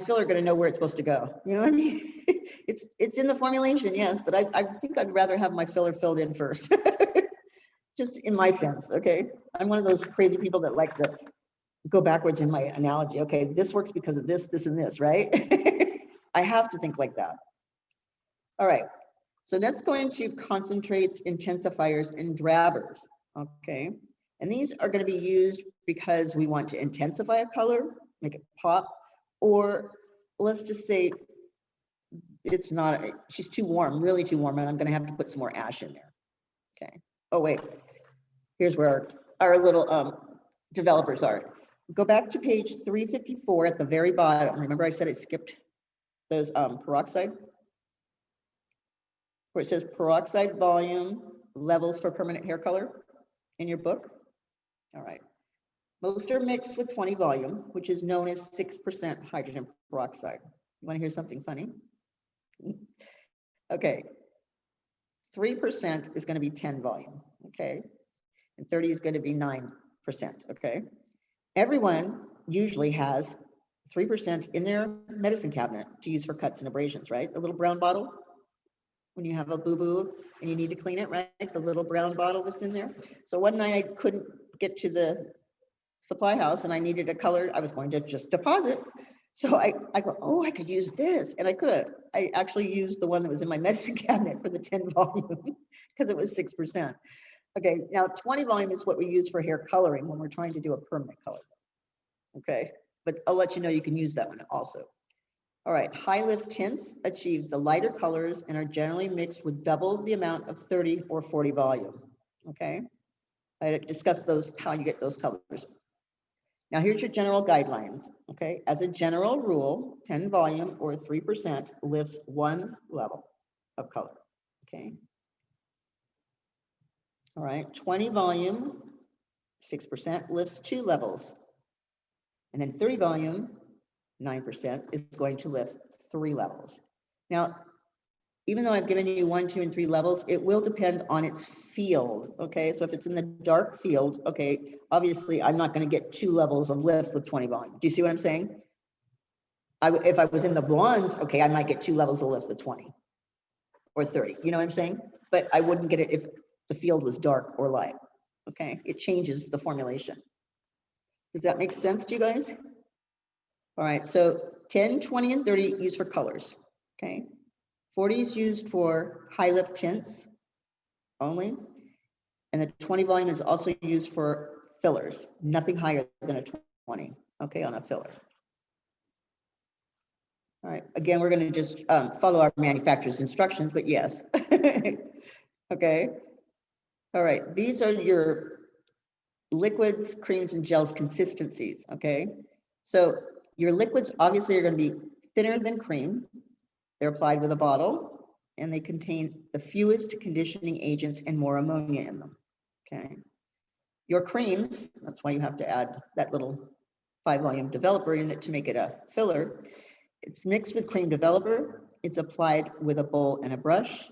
filler going to know where it's supposed to go? You know what I mean? It's in the formulation, yes, but I think I'd rather have my filler filled in first. Just in my sense, okay? I'm one of those crazy people that like to go backwards in my analogy. Okay, this works because of this, this, and this, right? I have to think like that. All right, so let's go into concentrates, intensifiers, and drabbers, okay? And these are gonna be used because we want to intensify a color, make it pop, or let's just say it's not, she's too warm, really too warm, and I'm gonna have to put some more ash in there, okay? Oh wait, here's where our little developers are. Go back to page 354 at the very bottom. Remember I said it skipped those peroxide? Where it says peroxide volume levels for permanent hair color in your book. All right. Most are mixed with 20 volume, which is known as 6% hydrogen peroxide. You want to hear something funny? Okay. 3% is going to be 10 volume, okay? And 30 is going to be 9%, okay? Everyone usually has 3% in their medicine cabinet to use for cuts and abrasions, right? The little brown bottle, when you have a boo-boo and you need to clean it, right? The little brown bottle was in there. So one night I couldn't get to the supply house and I needed a color. I was going to just deposit. So I go, oh, I could use this. And I could. I actually used the one that was in my medicine cabinet for the 10 volume because it was 6%. Okay, now 20 volume is what we use for hair coloring when we're trying to do a permanent color. Okay, but I'll let you know you can use that one also. All right, high lift tints achieve the lighter colors and are generally mixed with double the amount of 30 or 40 volume. Okay, I discussed those, how you get those colors. Now here's your general guidelines. Okay, as a general rule, 10 volume or 3% lifts one level of color. Okay. All right, 20 volume, 6% lifts 2 levels. And then 30 volume, 9% is going to lift 3 levels. Now, even though I've given you 1, 2, and 3 levels, it will depend on its field, okay? So if it's in the dark field, okay, obviously I'm not gonna get 2 levels of lift with 20 volume. Do you see what I'm saying? If I was in the blondes, okay, I might get 2 levels of lift with 20 or 30, you know what I'm saying? But I wouldn't get it if the field was dark or light, okay? It changes the formulation. Does that make sense to you guys? All right, so 10, 20, and 30 used for colors, okay? 40 is used for high lift tints only, and the 20 volume is also used for fillers, nothing higher than a 20, okay, on a filler. All right, again, we're gonna just follow our manufacturer's instructions, but yes. Okay, all right, these are your liquids, creams, and gels consistencies, okay? So your liquids obviously are gonna be thinner than cream. They're applied with a bottle and they contain the fewest conditioning agents and more ammonia in them, okay? Your creams, that's why you have to add that little 5 volume developer in it to make it a filler. It's mixed with cream developer. It's applied with a bowl and a brush,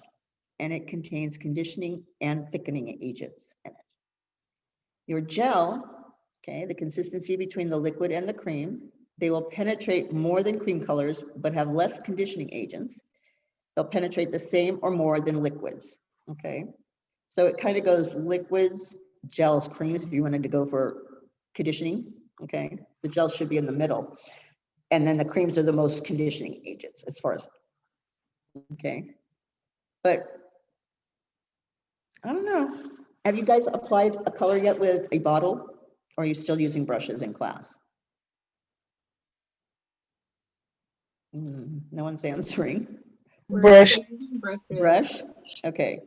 and it contains conditioning and thickening agents in it. Your gel, okay, the consistency between the liquid and the cream, they will penetrate more than cream colors, but have less conditioning agents. They'll penetrate the same or more than liquids, okay? So it kind of goes liquids, gels, creams, if you wanted to go for conditioning, okay? The gels should be in the middle. And then the creams are the most conditioning agents as far as, okay? But I don't know. Have you guys applied a color yet with a bottle? Or are you still using brushes in class? No one's answering. Brush. Brush, okay.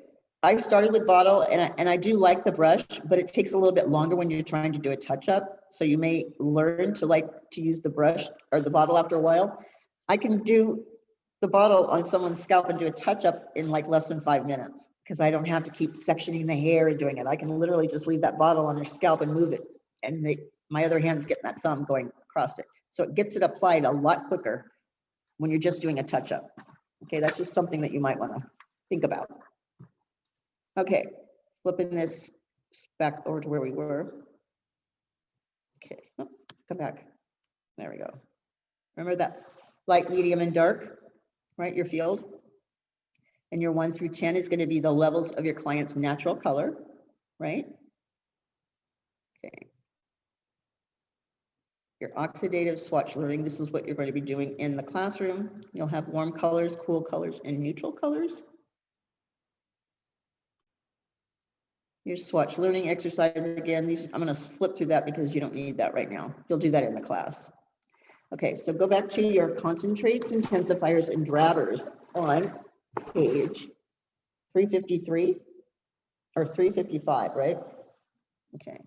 I started with bottle and I do like the brush, but it takes a little bit longer when you're trying to do a touch-up. So you may learn to like to use the brush or the bottle after a while. I can do the bottle on someone's scalp and do a touch-up in like less than 5 minutes because I don't have to keep sectioning the hair and doing it. I can literally just leave that bottle on their scalp and move it. And my other hand's getting that thumb going across it. So it gets it applied a lot quicker when you're just doing a touch-up. Okay, that's just something that you might want to think about. Okay, flipping this back over to where we were. Okay, oh, come back. There we go. Remember that light, medium, and dark, right? Your field. And your 1 through 10 is going to be the levels of your client's natural color, right? Okay. your oxidative swatch learning. This is what you're going to be doing in the classroom. You'll have warm colors, cool colors, and neutral colors. Your swatch learning exercise again. I'm going to flip through that because you don't need that right now. You'll do that in the class. Okay, so go back to your concentrates, intensifiers, and drabbers on page 353 or 355, right? Okay.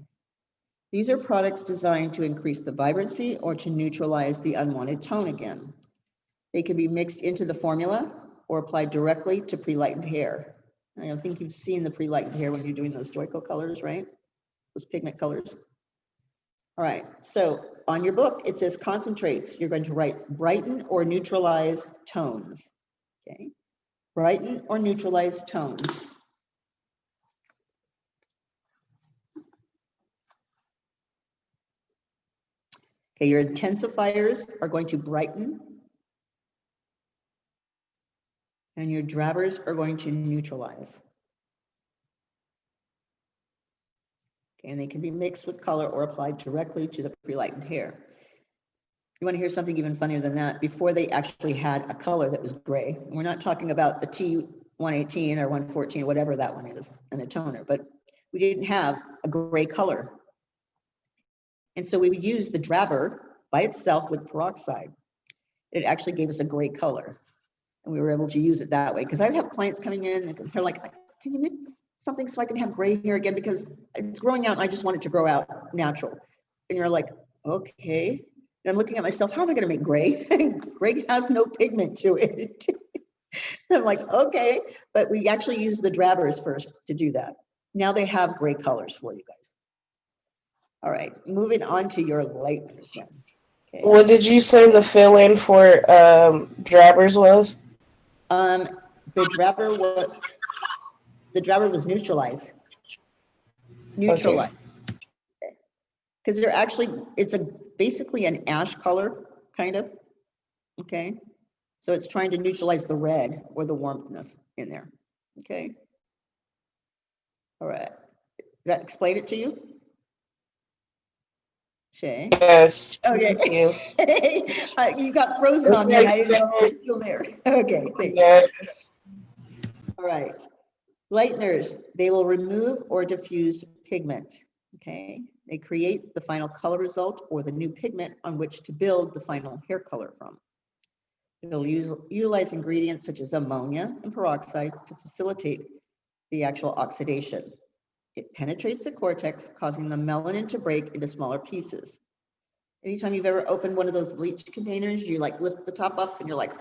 These are products designed to increase the vibrancy or to neutralize the unwanted tone again. They can be mixed into the formula or applied directly to pre-lightened hair. I think you've seen the pre-lightened hair when you're doing those Joico colors, right? Those pigment colors. All right, so on your book, it says concentrates. You're going to write brighten or neutralize tones, okay? Brighten or neutralize tones. Okay, your intensifiers are going to brighten, and your drabbers are going to neutralize. Okay, and they can be mixed with color or applied directly to the pre-lightened hair. You want to hear something even funnier than that? Before they actually had a color that was gray. We're not talking about the T118 or 114, whatever that one is, and a toner, but we didn't have a gray color. And so we would use the drabber by itself with peroxide. It actually gave us a gray color. And we were able to use it that way. Because I have clients coming in and they're like, can you make something so I can have gray hair again? Because it's growing out and I just want it to grow out natural. And you're like, okay. And I'm looking at myself, how am I going to make gray? Gray has no pigment to it. I'm like, okay. But we actually use the drabbers first to do that. Now they have gray colors for you guys. All right, moving on to your lightness then. Okay. What did you say the fill-in for drabbers was? The drabber was neutralize. Neutralize. Because they're actually, it's basically an ash color, kind of. Okay. So it's trying to neutralize the red or the warmthness in there. Okay. All right. Does that explain it to you? Shay? Yes. Okay. Thank you. You got frozen on me. I didn't know if you're still there. Okay. Thanks. Yes. All right. Lighteners, they will remove or diffuse pigment. Okay. They create the final color result or the new pigment on which to build the final hair color from. It'll utilize ingredients such as ammonia and peroxide to facilitate the actual oxidation. It penetrates the cortex, causing the melanin to break into smaller pieces. Anytime you've ever opened one of those bleach containers, you like lift the top up and you're like,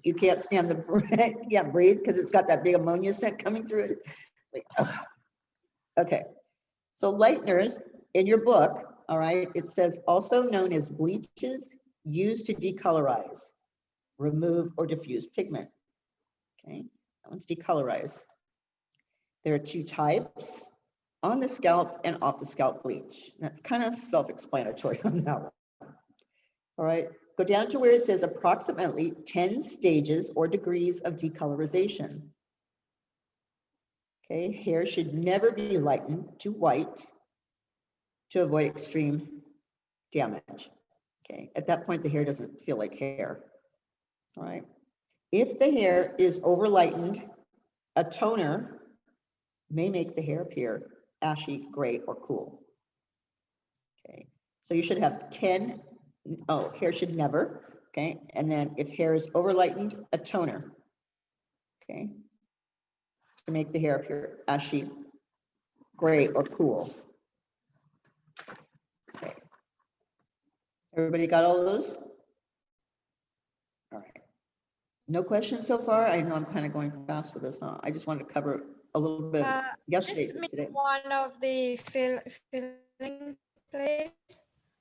you can't stand the breath, you can't breathe because it's got that big ammonia scent coming through it. Like, okay, so lighteners in your book, all right, it says also known as bleaches used to decolorize, remove, or diffuse pigment. Okay, that one's decolorize. There are two types, on the scalp and off the scalp bleach. That's kind of self-explanatory on that one. All right, go down to where it says approximately 10 stages or degrees of decolorization. Okay, hair should never be lightened to white to avoid extreme damage. Okay, at that point, the hair doesn't feel like hair. All right, if the hair is over lightened, a toner may make the hair appear ashy, gray, or cool. Okay, so you should have 10, hair should never, okay, and then if hair is over lightened, a toner, okay, to make the hair appear ashy, gray, or cool. Okay, everybody got all of those? All right, no questions so far? I know I'm kind of going fast with this, huh? I just wanted to cover a little bit yesterday Just today. one of the filling place.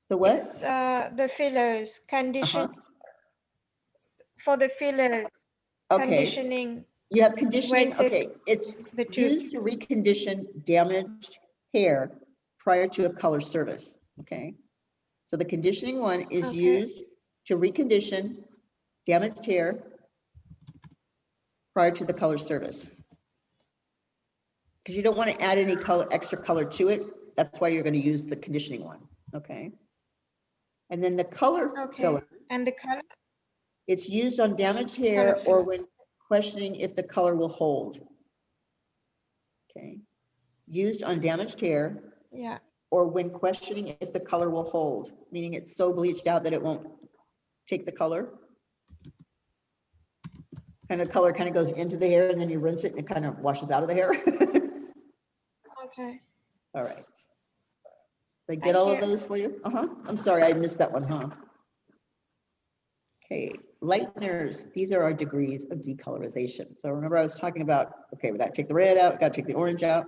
The what? It's the fillers, condition for the fillers, Okay. conditioning. You have conditioning, It says okay, it's the two. used to recondition damaged hair prior to a color service, okay? So the conditioning one is used to recondition damaged hair prior to the color service. Because you don't want to add any color, extra color to it. That's why you're going to use the conditioning one, okay? And then the color Okay. filler, And the color? it's used on damaged hair Color or filler. when questioning if the color will hold. Okay. Used on damaged hair Yeah. or when questioning if the color will hold, meaning it's so bleached out that it won't take the color. Kind of color kind of goes into the hair and then you rinse it and it kind of washes out of the hair. Okay. All right. Did I get Thank all of you. those for you? I'm sorry, I missed that one, huh? Okay, lighteners, these are our degrees of decolorization. So remember I was talking about, okay, we got to take the red out, we got to take the orange out.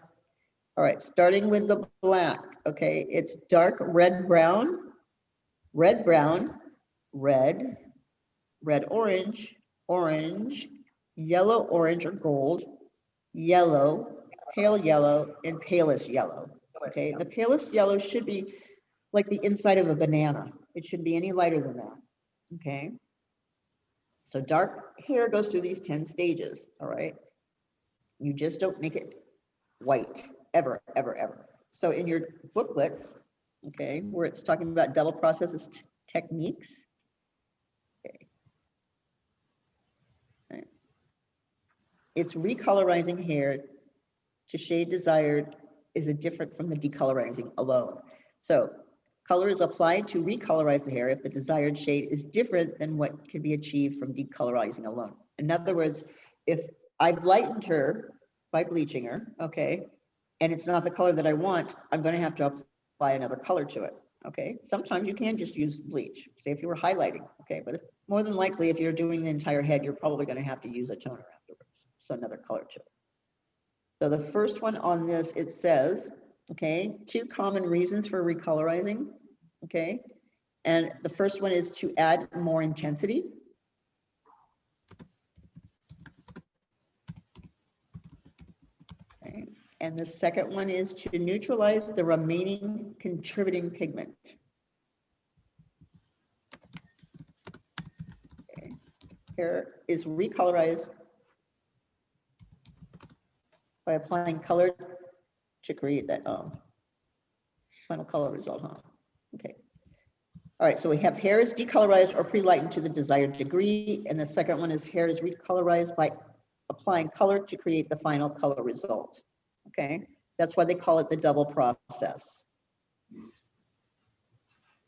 All right, starting with the black, okay, it's dark red brown, red brown, red, red orange, orange, yellow orange or gold, yellow, pale yellow, and palest yellow. Okay, the palest yellow should be like the inside of a banana. It shouldn't be any lighter than that. Okay. So dark hair goes through these 10 stages. All right. You just don't make it white ever, ever, ever. So in your booklet, okay, where it's talking about double processes techniques. Okay. Right. It's recolorizing hair to shade desired is different from the decolorizing alone. So color is applied to recolorize the hair if the desired shade is different than what can be achieved from decolorizing alone. In other words, if I've lightened her by bleaching her, okay, and it's not the color that I want, I'm going to have to apply another color to it. Okay, sometimes you can just use bleach, say if you were highlighting, okay, but more than likely, if you're doing the entire head, you're probably going to have to use a toner afterwards, so another color to it. So the first one on this, it says, okay, 2 common reasons for recolorizing, okay? And the first one is to add more intensity. Okay. And the second one is to neutralize the remaining contributing pigment. Okay. Hair is recolorized by applying color to create that final color result, huh? Okay. All right, so we have hair is decolorized or pre-lightened to the desired degree, and the second one is hair is recolorized by applying color to create the final color result. Okay, that's why they call it the double process.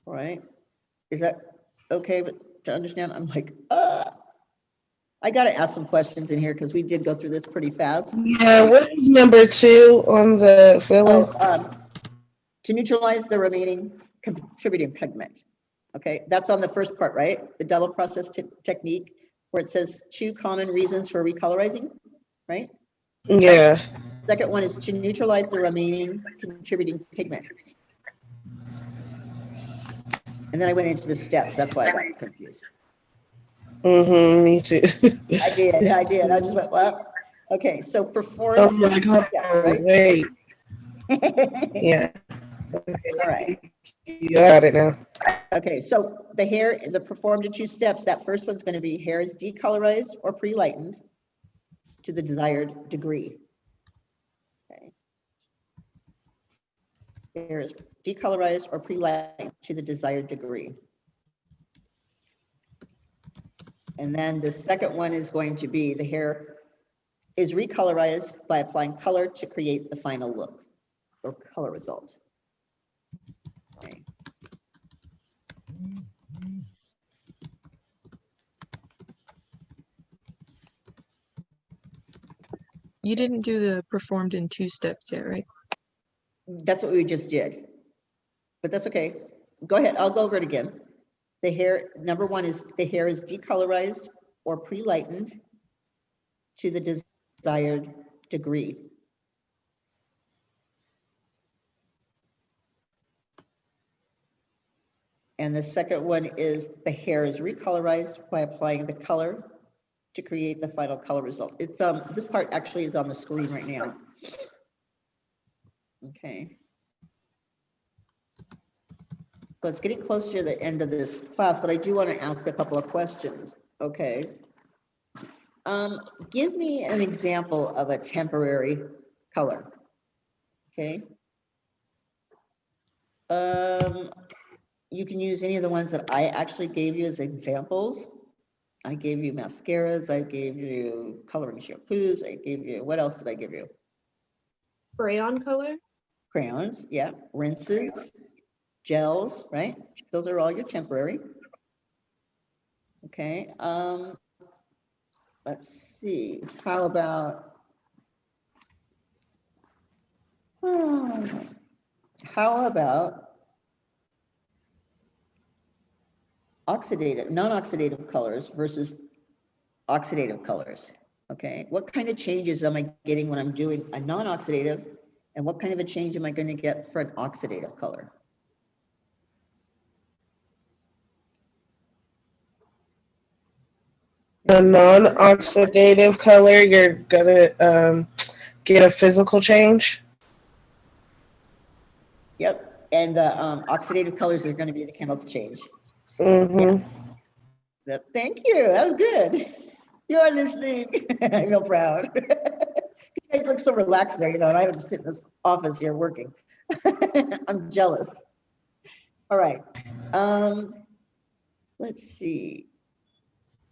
All right, is that okay to understand? I'm like, I got to ask some questions in here because we did go through this pretty fast. Yeah, what is number 2 on the filler? Oh, to neutralize the remaining contributing pigment. Okay, that's on the first part, right? The double process technique where it says 2 common reasons for recolorizing, right? Yeah. Second one is to neutralize the remaining contributing pigment. And then I went into the steps. That's why I got confused. Me too. I did. I just went, well, okay. So perform. I'm like, oh, right? wait. Yeah. Okay. All right. You got it now. Okay. So the hair is performed in 2 steps. That first one's going to be hair is decolorized or pre-lightened to the desired degree. Okay. Hair is decolorized or pre-lightened to the desired degree. And then the second one is going to be the hair is recolorized by applying color to create the final look or color result. Okay. You didn't do the performed in 2 steps yet, right? That's what we just did, but that's okay. Go ahead, I'll go over it again. The hair, number 1 is the hair is decolorized or pre-lightened to the desired degree. And the second one is the hair is recolorized by applying the color to create the final color result. It's this part actually is on the screen right now. Okay. So it's getting close to the end of this class, but I do want to ask a couple of questions. Okay. Give me an example of a temporary color. Okay. you can use any of the ones that I actually gave you as examples. I gave you mascaras, I gave you coloring shampoos, I gave you, what else did I give you? Crayon color. Crayons, yeah, rinses, gels, right? Those are all your temporary. Okay, let's see, how about, oxidative, non-oxidative colors versus oxidative colors? Okay, what kind of changes am I getting when I'm doing a non-oxidative, and what kind of a change am I going to get for an oxidative color? The non-oxidative color, you're gonna get a physical change. Yep, and the oxidative colors are going to be the chemical change. Mm-hmm. Thank you, that was good. You're listening. I feel proud. You guys look so relaxed there, you know, and I would just sit in this office here working. I'm jealous. All right. Let's see.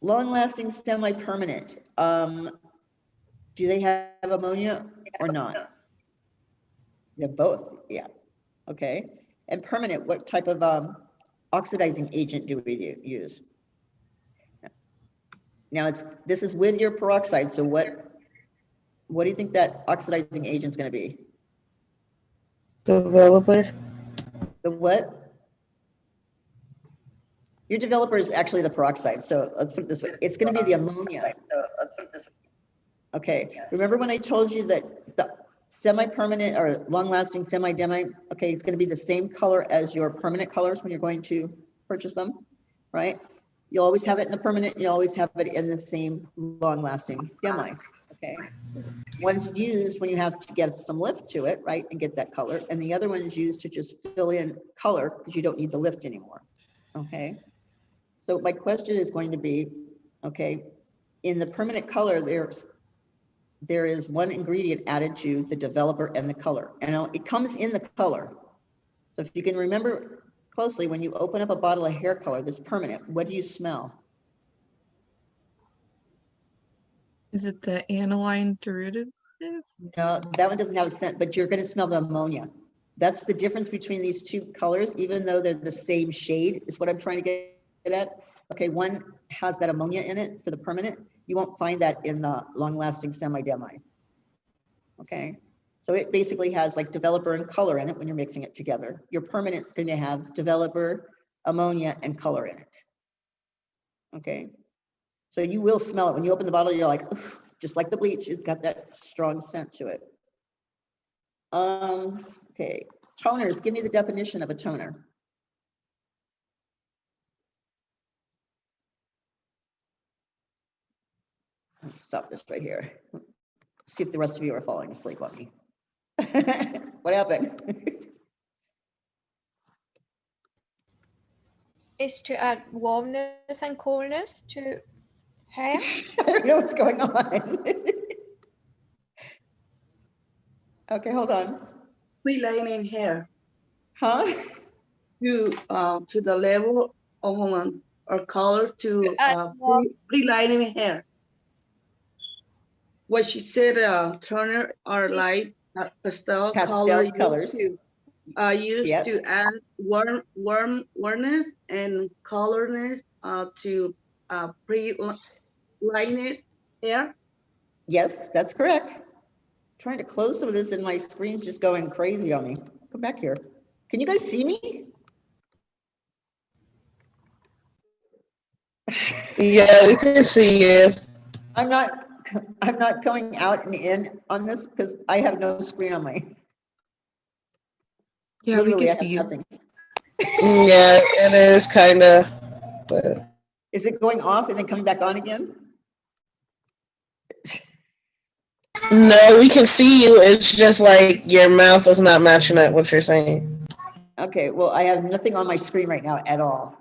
Long-lasting semi-permanent. Do they have ammonia or not? Yeah, both. Yeah. Okay. And permanent, what type of oxidizing agent do we use? Now this is with your peroxide. So what do you think that oxidizing agent is going to be? Developer. The what? Your developer is actually the peroxide. So let's put it this way. It's going to be the ammonia. Okay. Remember when I told you that the semi-permanent or long-lasting semi-demi, okay, it's going to be the same color as your permanent colors when you're going to purchase them, right? You always have it in the permanent. You always have it in the same long-lasting demi, okay? One's used when you have to get some lift to it, right, and get that color, and the other one is used to just fill in color because you don't need the lift anymore, okay? So my question is going to be, okay, in the permanent color, there is one ingredient added to the developer and the color, and it comes in the color. So if you can remember closely, when you open up a bottle of hair color that's permanent, what do you smell? Is it the aniline derivative? No, that one doesn't have a scent, but you're going to smell the ammonia. That's the difference between these two colors, even though they're the same shade, is what I'm trying to get at. Okay, one has that ammonia in it for the permanent. You won't find that in the long-lasting semi-demi. Okay, so it basically has like developer and color in it when you're mixing it together. Your permanent's going to have developer, ammonia, and color in it. Okay, so you will smell it when you open the bottle. You're like, just like the bleach, it's got that strong scent to it. Okay, toners. Give me the definition of a toner. Let's stop this right here. See if the rest of you are falling asleep on me. What happened? Is to add warmness and coolness to hair. I don't know what's going on. Okay, hold on. Relining hair Huh? to the level of or color to relining hair. What she said, toner are light pastel colors used Yep. to add warmness and colorness to pre-line hair. Yes, that's correct. Trying to close some of this and my screen's just going crazy on me. Come back here. Can you guys see me? Yeah, we can see you. I'm not going out and in on this because I have no screen on my. Yeah, Literally, we I can see have you. nothing. Yeah, it is kind of. But Is it going off and then coming back on again? no, we can see you. It's just like your mouth is not matching up what you're saying. Okay, well, I have nothing on my screen right now at all.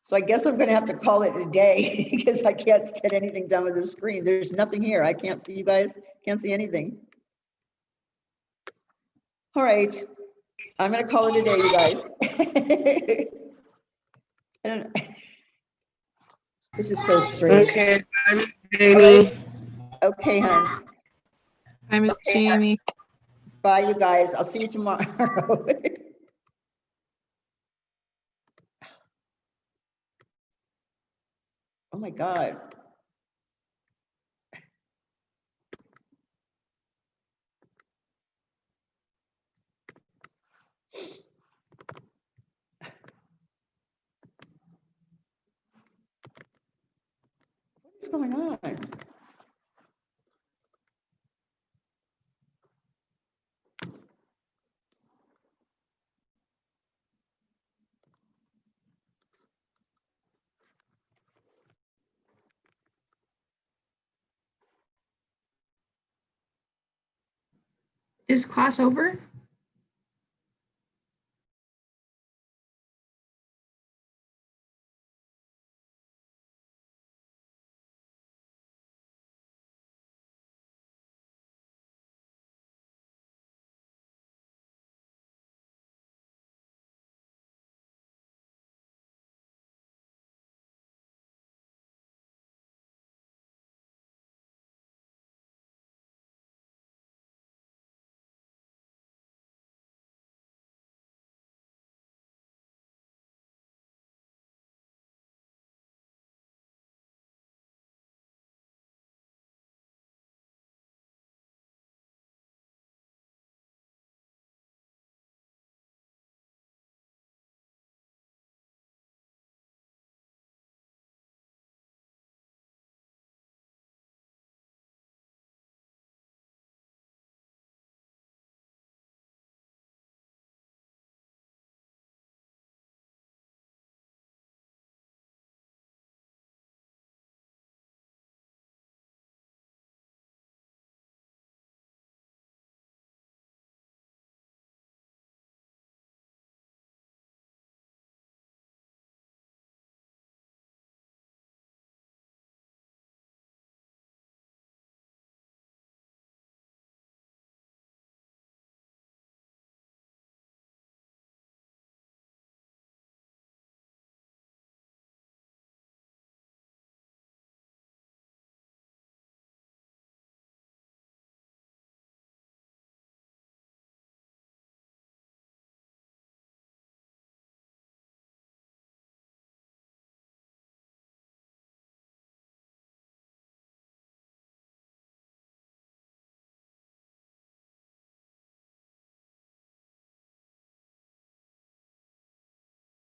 So I guess I'm going to have to call it a day because I can't get anything done with the screen. There's nothing here. I can't see you guys. Can't see anything. All right. I'm gonna call it a day, you guys. I don't know. This is so strange. Okay, I'm All Jamie. right. Okay, hon. Hi, Miss Jamie. Bye, you guys. I'll see you tomorrow. Oh my God. What's going on? Is class over?